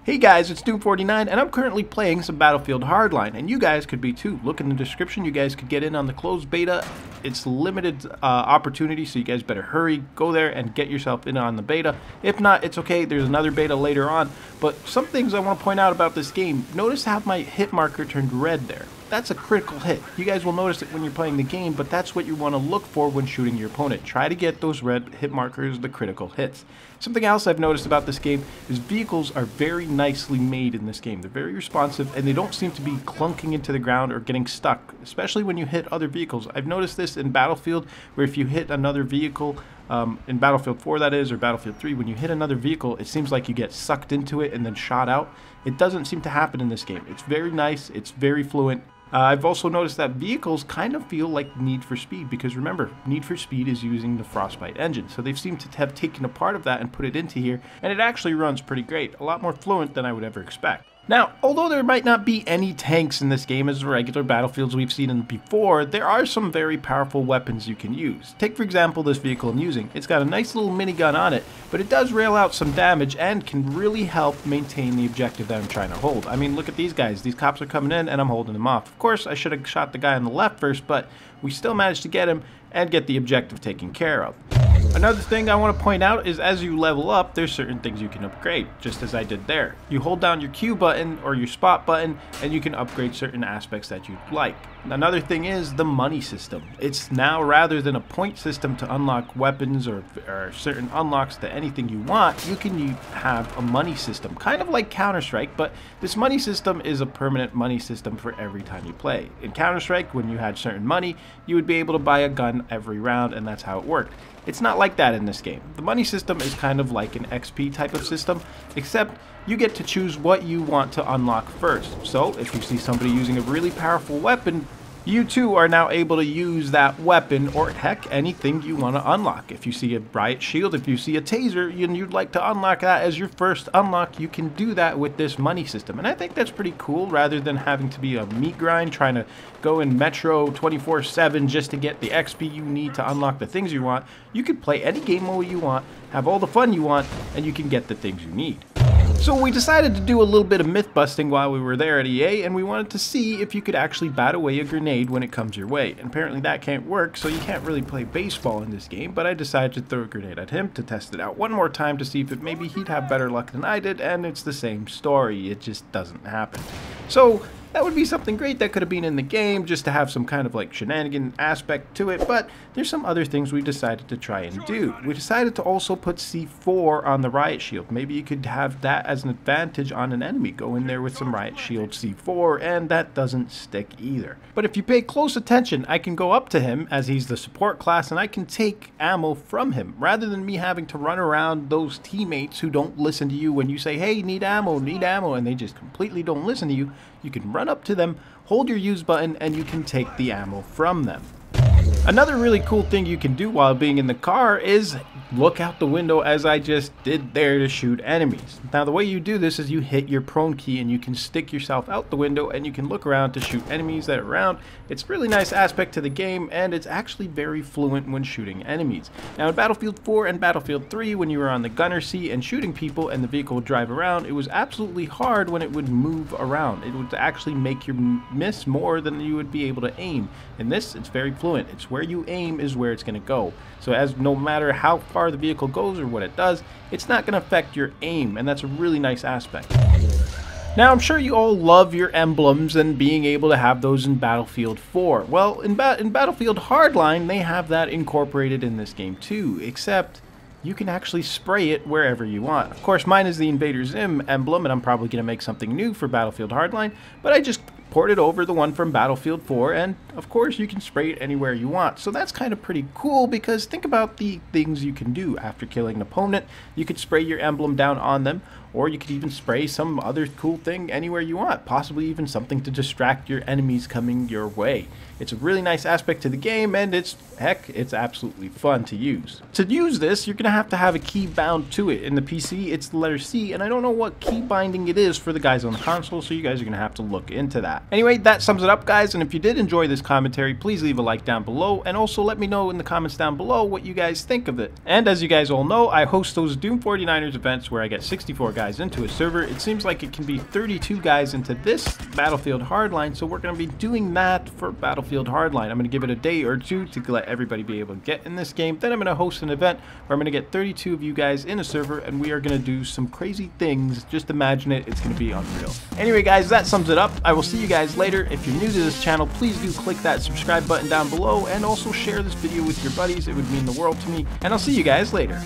Hey guys, it's Doom49 and I'm currently playing some Battlefield Hardline, and you guys could be too. Look in the description, you guys could get in on the closed beta. It's limited opportunity, so you guys better hurry, go there and get yourself in on the beta. If not, it's okay, there's another beta later on. But some things I want to point out about this game. Notice how my hit marker turned red there. That's a critical hit. You guys will notice it when you're playing the game, but that's what you want to look for when shooting your opponent. Try to get those red hit markers, the critical hits. Something else I've noticed about this game is vehicles are very nicely made in this game. They're very responsive and they don't seem to be clunking into the ground or getting stuck, especially when you hit other vehicles. I've noticed this in Battlefield, where if you hit another vehicle, in Battlefield 4 that is, or Battlefield 3, when you hit another vehicle, it seems like you get sucked into it and then shot out. It doesn't seem to happen in this game. It's very nice, it's very fluent. I've also noticed that vehicles kind of feel like Need for Speed, because remember, Need for Speed is using the Frostbite engine, so they've seemed to have taken a part of that and put it into here, and it actually runs pretty great, a lot more fluent than I would ever expect. Now, although there might not be any tanks in this game as regular battlefields we've seen in before, there are some very powerful weapons you can use. Take for example this vehicle I'm using. It's got a nice little minigun on it, but it does rail out some damage and can really help maintain the objective that I'm trying to hold. I mean, look at these guys. These cops are coming in and I'm holding them off. Of course, I should have shot the guy on the left first, but we still managed to get him and get the objective taken care of. Another thing I want to point out is as you level up, there's certain things you can upgrade, just as I did there. You hold down your Q button or your spot button and you can upgrade certain aspects that you'd like. Another thing is the money system. It's now, rather than a point system to unlock weapons or certain unlocks to anything you want, you can have a money system, kind of like Counter-Strike, but this money system is a permanent money system for every time you play. In Counter-Strike, when you had certain money, you would be able to buy a gun every round, and that's how it worked. It's not like that in this game. The money system is kind of like an XP type of system, except you get to choose what you want to unlock first. So if you see somebody using a really powerful weapon, you too are now able to use that weapon, or heck, anything you want to unlock. If you see a riot shield, if you see a taser, and you'd like to unlock that as your first unlock, you can do that with this money system. And I think that's pretty cool, rather than having to be a meat grind, trying to go in Metro 24/7 just to get the XP you need to unlock the things you want. You could play any game mode you want, have all the fun you want, and you can get the things you need. So we decided to do a little bit of myth busting while we were there at EA, and we wanted to see if you could actually bat away a grenade when it comes your way. And apparently that can't work, so you can't really play baseball in this game, but I decided to throw a grenade at him to test it out one more time to see if maybe he'd have better luck than I did, and it's the same story. It just doesn't happen. So that would be something great that could have been in the game, just to have some kind of like shenanigan aspect to it, but there's some other things we decided to try and do. We decided to also put C4 on the riot shield. Maybe you could have that as an advantage on an enemy. Go in there with some riot shield C4, and that doesn't stick either. But if you pay close attention, I can go up to him as he's the support class and I can take ammo from him, rather than me having to run around those teammates who don't listen to you when you say, hey, need ammo, and they just completely don't listen to you. You can run up to them, hold your use button, and you can take the ammo from them. Another really cool thing you can do while being in the car is look out the window, as I just did there, to shoot enemies. Now the way you do this is you hit your prone key and you can stick yourself out the window and you can look around to shoot enemies that are around. It's a really nice aspect to the game, and it's actually very fluent when shooting enemies. Now in Battlefield 4 and Battlefield 3, when you were on the gunner seat and shooting people and the vehicle would drive around, it was absolutely hard when it would move around. It would actually make you miss more than you would be able to aim. In this, it's very fluent. It's where you aim is where it's going to go. So as no matter how far the vehicle goes or what it does, it's not going to affect your aim, and that's a really nice aspect. Now I'm sure you all love your emblems and being able to have those in Battlefield 4. Well, in Battlefield Hardline, they have that incorporated in this game too, except you can actually spray it wherever you want. Of course, mine is the Invader Zim emblem, and I'm probably going to make something new for Battlefield Hardline, but I just ported over the one from Battlefield 4, and of course you can spray it anywhere you want. So that's kind of pretty cool, because think about the things you can do after killing an opponent. You could spray your emblem down on them, or you could even spray some other cool thing anywhere you want, possibly even something to distract your enemies coming your way. It's a really nice aspect to the game, and it's absolutely fun to use. To use this, you're going to have a key bound to it. In the PC, it's the letter C, and I don't know what key binding it is for the guys on the console, so you guys are going to have to look into that. Anyway, that sums it up, guys, and if you did enjoy this commentary, please leave a like down below, and also let me know in the comments down below what you guys think of it. And as you guys all know, I host those Doom 49ers events where I get 64 guys guys into a server. It seems like it can be 32 guys into this Battlefield Hardline, so we're going to be doing that for Battlefield Hardline. I'm going to give it a day or two to let everybody be able to get in this game. Then I'm going to host an event where I'm going to get 32 of you guys in a server, and we are going to do some crazy things. Just imagine it. It's going to be unreal. Anyway, guys, that sums it up. I will see you guys later. If you're new to this channel, please do click that subscribe button down below, and also share this video with your buddies. It would mean the world to me, and I'll see you guys later.